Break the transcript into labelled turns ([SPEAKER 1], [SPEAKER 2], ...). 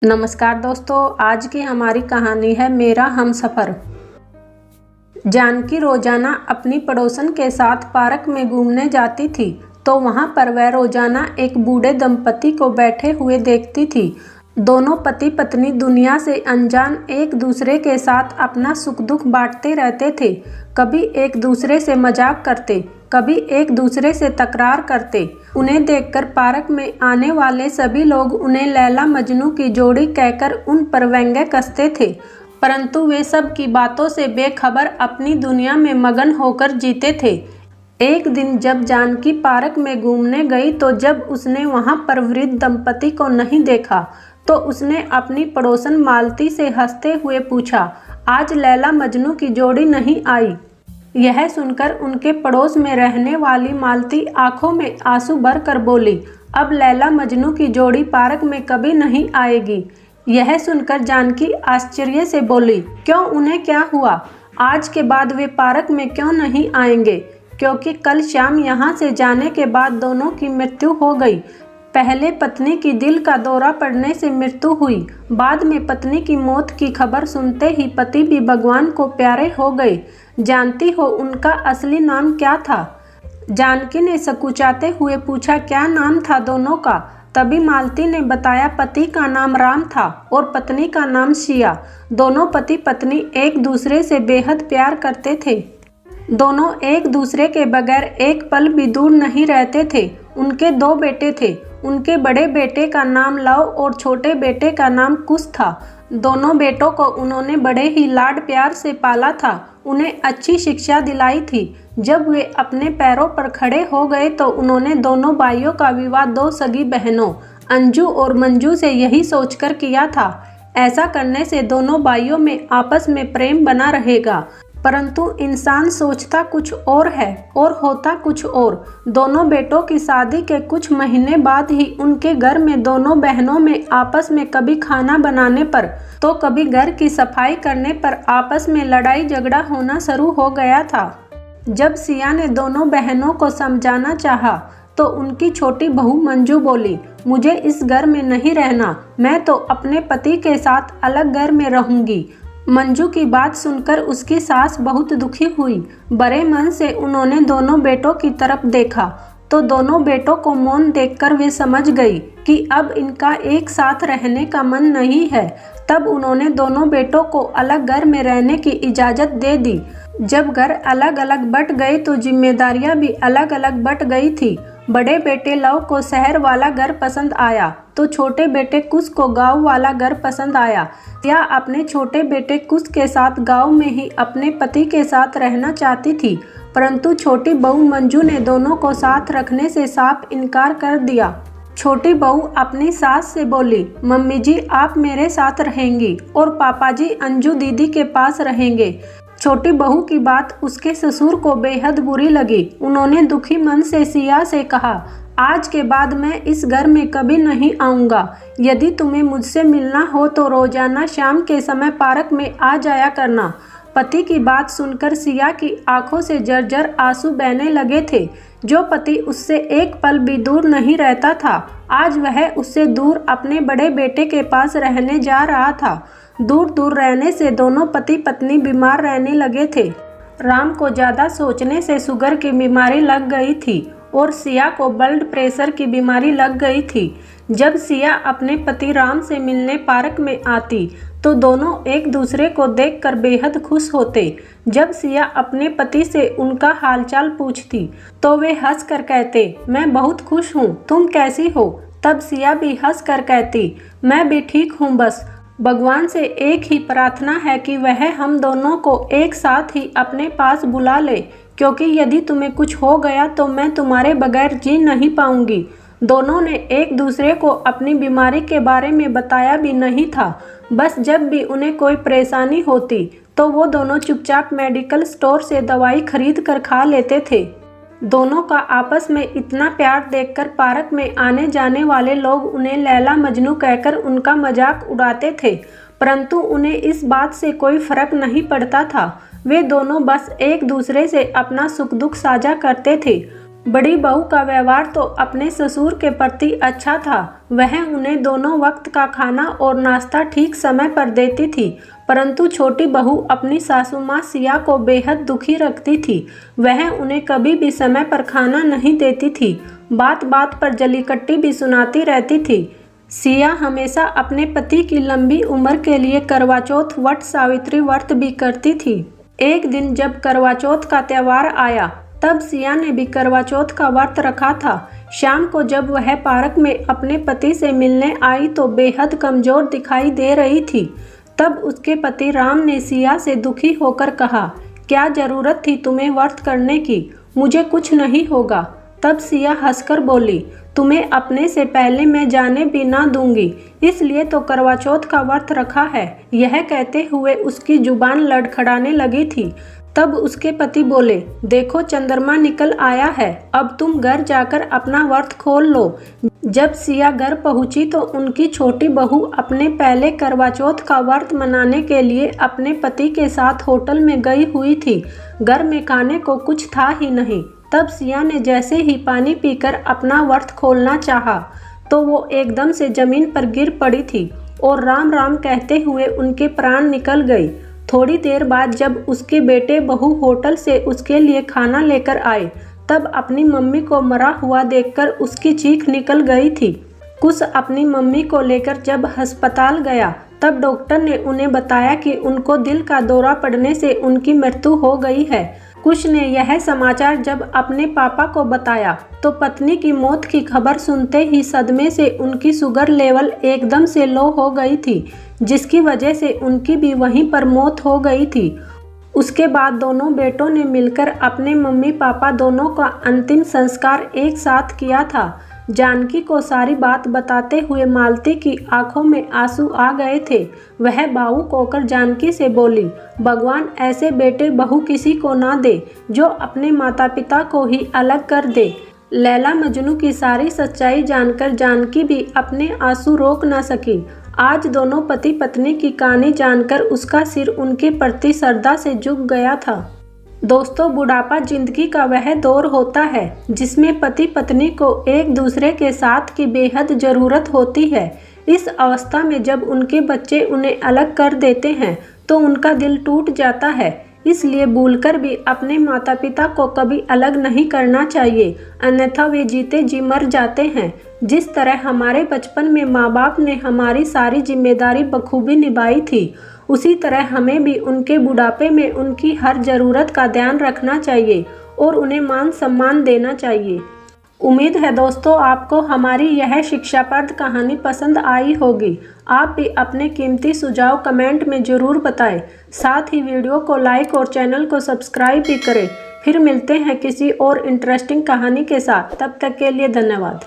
[SPEAKER 1] नमस्कार दोस्तों, आज की हमारी कहानी है मेरा हमसफ़र। जानकी रोजाना अपनी पड़ोसन के साथ पार्क में घूमने जाती थी, तो वहां पर वह रोजाना एक बूढ़े दंपति को बैठे हुए देखती थी। दोनों पति पत्नी दुनिया से अनजान एक दूसरे के साथ अपना सुख दुख बांटते रहते थे। कभी एक दूसरे से मजाक करते, कभी एक दूसरे से तकरार करते। उन्हें देखकर पार्क में आने वाले सभी लोग उन्हें लैला मजनू की जोड़ी कहकर उन पर व्यंग्य कसते थे, परंतु वे सब की बातों से बेखबर अपनी दुनिया में मगन होकर जीते थे। एक दिन जब जानकी पार्क में घूमने गई, तो जब उसने वहां पर वृद्ध दंपति को नहीं देखा, तो उसने अपनी पड़ोसन मालती से हंसते हुए पूछा, आज लैला मजनू की जोड़ी नहीं आई? यह सुनकर उनके पड़ोस में रहने वाली मालती आंखों में आंसू भरकर बोली, अब लैला मजनू की जोड़ी पार्क में कभी नहीं आएगी। यह सुनकर जानकी आश्चर्य से बोली, क्यों, उन्हें क्या हुआ? आज के बाद वे पार्क में क्यों नहीं आएंगे? क्योंकि कल शाम यहाँ से जाने के बाद दोनों की मृत्यु हो गई। पहले पत्नी की दिल का दौरा पड़ने से मृत्यु हुई, बाद में पत्नी की मौत की खबर सुनते ही पति भी भगवान को प्यारे हो गए। जानती हो उनका असली नाम क्या था? जानकी ने सकुचाते हुए पूछा, क्या नाम था दोनों का? तभी मालती ने बताया, पति का नाम राम था और पत्नी का नाम सिया। दोनों पति पत्नी एक दूसरे से बेहद प्यार करते थे। दोनों एक दूसरे के बगैर एक पल भी दूर नहीं रहते थे। उनके 2 बेटे थे। उनके बड़े बेटे का नाम लव और छोटे बेटे का नाम कुश था। दोनों बेटों को उन्होंने बड़े ही लाड प्यार से पाला था, उन्हें अच्छी शिक्षा दिलाई थी। जब वे अपने पैरों पर खड़े हो गए, तो उन्होंने दोनों भाइयों का विवाह 2 सगी बहनों अंजू और मंजू से यही सोचकर किया था। ऐसा करने से दोनों भाइयों में आपस में प्रेम बना रहेगा, परंतु इंसान सोचता कुछ और है और होता कुछ और। दोनों बेटों की शादी के कुछ महीने बाद ही उनके घर में दोनों बहनों में आपस में कभी खाना बनाने पर तो कभी घर की सफाई करने पर आपस में लड़ाई झगड़ा होना शुरू हो गया था। जब सिया ने दोनों बहनों को समझाना चाहा, तो उनकी छोटी बहू मंजू बोली, मुझे इस घर में नहीं रहना, मैं तो अपने पति के साथ अलग घर में रहूंगी। मंजू की बात सुनकर उसकी सास बहुत दुखी हुई। बड़े मन से उन्होंने दोनों बेटों की तरफ देखा, तो दोनों बेटों को मौन देखकर वे समझ गई कि अब इनका एक साथ रहने का मन नहीं है। तब उन्होंने दोनों बेटों को अलग घर में रहने की इजाज़त दे दी। जब घर अलग अलग बट गए, तो जिम्मेदारियां भी अलग अलग बट गई थी। बड़े बेटे लव को शहर वाला घर पसंद आया, तो छोटे बेटे कुश को गांव वाला घर पसंद आया। या अपने छोटे बेटे कुश के साथ गांव में ही अपने पति के साथ रहना चाहती थी, परंतु छोटी बहू मंजू ने दोनों को साथ रखने से साफ इनकार कर दिया। छोटी बहू अपनी सास से बोली, मम्मी जी आप मेरे साथ रहेंगी और पापा जी अंजू दीदी के पास रहेंगे। छोटी बहू की बात उसके ससुर को बेहद बुरी लगी। उन्होंने दुखी मन से सिया से कहा, आज के बाद मैं इस घर में कभी नहीं आऊँगा। यदि तुम्हें मुझसे मिलना हो तो रोजाना शाम के समय पार्क में आ जाया करना। पति की बात सुनकर सिया की आंखों से जर्जर आंसू बहने लगे थे। जो पति उससे एक पल भी दूर नहीं रहता था, आज वह उससे दूर अपने बड़े बेटे के पास रहने जा रहा था। दूर दूर रहने से दोनों पति पत्नी बीमार रहने लगे थे। राम को ज़्यादा सोचने से शुगर की बीमारी लग गई थी और सिया को ब्लड प्रेशर की बीमारी लग गई थी। जब सिया अपने पति राम से मिलने पार्क में आती, तो दोनों एक दूसरे को देखकर बेहद खुश होते। जब सिया अपने पति से उनका हालचाल पूछती, तो वे हंस कर कहते, मैं बहुत खुश हूँ, तुम कैसी हो? तब सिया भी हंस कर कहती, मैं भी ठीक हूँ, बस भगवान से एक ही प्रार्थना है कि वह हम दोनों को एक साथ ही अपने पास बुला ले, क्योंकि यदि तुम्हें कुछ हो गया तो मैं तुम्हारे बगैर जी नहीं पाऊंगी। दोनों ने एक दूसरे को अपनी बीमारी के बारे में बताया भी नहीं था। बस जब भी उन्हें कोई परेशानी होती, तो वो दोनों चुपचाप मेडिकल स्टोर से दवाई खरीद कर खा लेते थे। दोनों का आपस में इतना प्यार देखकर पार्क में आने जाने वाले लोग उन्हें लैला मजनू कहकर उनका मजाक उड़ाते थे, परंतु उन्हें इस बात से कोई फर्क नहीं पड़ता था। वे दोनों बस एक दूसरे से अपना सुख दुख साझा करते थे। बड़ी बहू का व्यवहार तो अपने ससुर के प्रति अच्छा था। वह उन्हें दोनों वक्त का खाना और नाश्ता ठीक समय पर देती थी, परंतु छोटी बहू अपनी सासू माँ सिया को बेहद दुखी रखती थी। वह उन्हें कभी भी समय पर खाना नहीं देती थी, बात बात पर जलीकट्टी भी सुनाती रहती थी। सिया हमेशा अपने पति की लंबी उम्र के लिए करवा चौथ, वट सावित्री व्रत भी करती थी। एक दिन जब करवा चौथ का त्यौहार आया, तब सिया ने भी करवा चौथ का व्रत रखा था। शाम को जब वह पार्क में अपने पति से मिलने आई तो बेहद कमजोर दिखाई दे रही थी। तब उसके पति राम ने सिया से दुखी होकर कहा, क्या जरूरत थी तुम्हें व्रत करने की, मुझे कुछ नहीं होगा। तब सिया हंसकर बोली, तुम्हें अपने से पहले मैं जाने भी ना दूंगी, इसलिए तो करवा चौथ का व्रत रखा है। यह कहते हुए उसकी जुबान लड़खड़ाने लगी थी। तब उसके पति बोले, देखो चंद्रमा निकल आया है, अब तुम घर जाकर अपना व्रत खोल लो। जब सिया घर पहुंची तो उनकी छोटी बहू अपने पहले करवा चौथ का व्रत मनाने के लिए अपने पति के साथ होटल में गई हुई थी। घर में खाने को कुछ था ही नहीं। तब सिया ने जैसे ही पानी पीकर अपना व्रत खोलना चाहा तो वो एकदम से जमीन पर गिर पड़ी थी और राम राम कहते हुए उनके प्राण निकल गए। थोड़ी देर बाद जब उसके बेटे बहू होटल से उसके लिए खाना लेकर आए, तब अपनी मम्मी को मरा हुआ देखकर उसकी चीख निकल गई थी। कुछ अपनी मम्मी को लेकर जब अस्पताल गया, तब डॉक्टर ने उन्हें बताया कि उनको दिल का दौरा पड़ने से उनकी मृत्यु हो गई है। कुश ने यह समाचार जब अपने पापा को बताया तो पत्नी की मौत की खबर सुनते ही सदमे से उनकी शुगर लेवल एकदम से लो हो गई थी, जिसकी वजह से उनकी भी वहीं पर मौत हो गई थी। उसके बाद दोनों बेटों ने मिलकर अपने मम्मी पापा दोनों का अंतिम संस्कार एक साथ किया था। जानकी को सारी बात बताते हुए मालती की आंखों में आंसू आ गए थे। वह भावुक होकर जानकी से बोली, भगवान ऐसे बेटे बहू किसी को ना दे जो अपने माता पिता को ही अलग कर दे। लैला मजनू की सारी सच्चाई जानकर जानकी भी अपने आंसू रोक ना सकी। आज दोनों पति पत्नी की कहानी जानकर उसका सिर उनके प्रति श्रद्धा से झुक गया था। दोस्तों, बुढ़ापा जिंदगी का वह दौर होता है जिसमें पति पत्नी को एक दूसरे के साथ की बेहद ज़रूरत होती है। इस अवस्था में जब उनके बच्चे उन्हें अलग कर देते हैं तो उनका दिल टूट जाता है। इसलिए भूलकर भी अपने माता पिता को कभी अलग नहीं करना चाहिए, अन्यथा वे जीते जी मर जाते हैं। जिस तरह हमारे बचपन में माँ बाप ने हमारी सारी जिम्मेदारी बखूबी निभाई थी, उसी तरह हमें भी उनके बुढ़ापे में उनकी हर ज़रूरत का ध्यान रखना चाहिए और उन्हें मान सम्मान देना चाहिए। उम्मीद है दोस्तों आपको हमारी यह शिक्षाप्रद कहानी पसंद आई होगी। आप भी अपने कीमती सुझाव कमेंट में ज़रूर बताएं। साथ ही वीडियो को लाइक और चैनल को सब्सक्राइब भी करें। फिर मिलते हैं किसी और इंटरेस्टिंग कहानी के साथ। तब तक के लिए धन्यवाद।